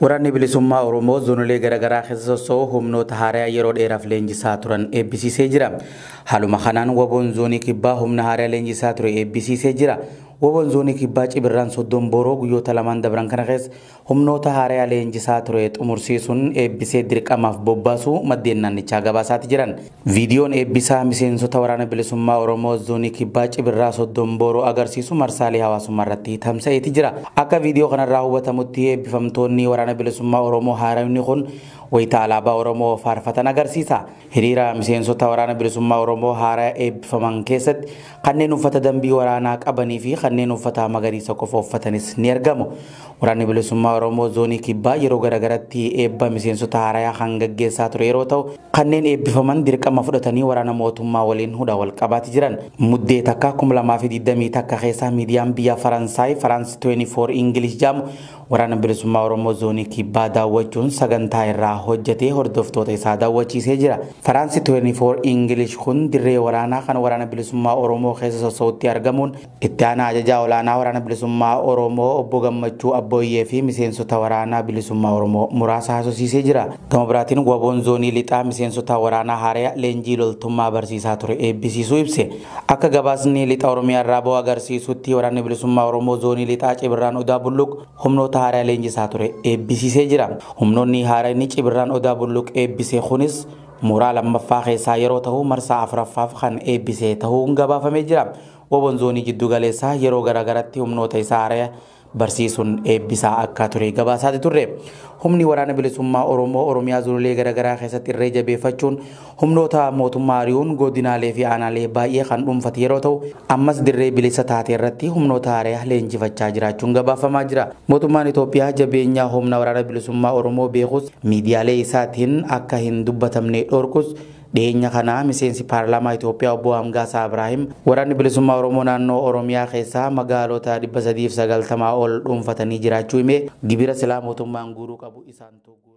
Waraanni bilisummaa Oromoo zonolee garaagaraa keessa sossoo'u humnoota haaraa yeroo dheeraaf leenjisaa turan eebbisiisee jira. Haaluma kanaan waboon zoonii kibbaa humna haaraa leenjisaa ture eebbisiisee jira. Waboon zoonii kibbaa Cibirraan Soddon Booroo guyyoota lamaan dabran kana keessa humnoota haaraa leenjisaa ture xumursiisuun eebbisee dirqamaaf bobbaasuu maddeen naannichaa gabaasaatti jiran. Viidiyoon eebbisaa miseensota waraana bilisummaa Oromoo zoonii kibbaa Cibirraa Soddon Booroo agarsiisu marsaalee hawaasummaa irratti tamsa'eeti jira. Akka viidiyoo kanarraa hubatamutti eebbifamtoonni waraana bilisummaa Oromoo haaraan kun wayita alaabaa Oromoo faarfatan agarsiisa. Hiriira miseensota waraana bilisummaa Oromoo haaraa eebbifaman keessatti kanneen uffata dambii waraanaa qabanii fi kanneen uffata magariisa qofa uffatanis ni argamu. Waraanni bilisummaa Oromoo zoonii kibbaa yeroo garagaratti eebba miseensota haaraa kan gaggeessaa ture yeroo ta'u kanneen eebbifaman dirqama fudhatanii waraana mootummaa waliin hudha wal qabaati jiran. Muddee takka 2020 takka keessa miidiyaan biyya Faransaay France 24 English jaamu waraana bilisummaa Oromoo zoonii kibbaa daawwachuun sagantaa irraa hojjetee hordoftoota isaa daawwachiisee jira. France 24 English kun dirree waraanaa kan waraana bilisummaa Oromoo keessa sossoo'utti argamuun itti aanaa ajajaa olaanaa waraana bilisummaa Oromoo obbo Gammachuu Abbooyyee fi miseensota waraanaa bilisummaa Oromoo muraasa haasofsiisee jira. Gama biraatiin waboon zoonii lixaa miseensota waraanaa haaraa leenjii loltummaa barsiisaa ture eebbisiisuu ibse. Akka gabaasni lixa Oromiyaa irraa ba'u agarsiisutti waraanni bilisummaa Oromoo zoonii lixaa Cibirraan Odaa Bulluq humnoota haaraa leenjisaa ture eebbisiisee jira. Humnoonni haaraa Cibirraan Odaa Bulluq eebbisee kunis mooraa lammaffaa keessaa yeroo ta'u marsaa afuraffaaf kan eebbisee ta'uun gabaafamee jira. Waboon zoonii jiddu galeessaa yeroo garagaratti humnoota isaa haaraa barsiisuun eebbisaa akka ture gabaasaatti turre. Humni waraana bilisummaa Oromoo Oromiyaa zonolee garagaraa keessatti irree jabeeffachuun humnoota mootummaa ari'uun godinaalee fi aanaalee baay'ee kan dhuunfate yeroo ta'u ammas dirree bilisa taate irratti humnoota haaraa leenjifachaa jiraachuun gabaafamaa jira. Mootummaan Itoophiyaa jabeenyaa humna waraana bilisummaa Oromoo beekus miidiyaalee isaatiin akka hin dubbatamne dhorkus dhiyeenya kana miseensi paarlaamaa Itoophiyaa obbo Hamgaasaa Ibraahim waraanni bilisummaa Oromoo naannoo Oromiyaa keessaa magaalota 390 ol dhuunfatanii jiraachuu himee gibira silaa mootummaan guuruu qabu isaan tuquu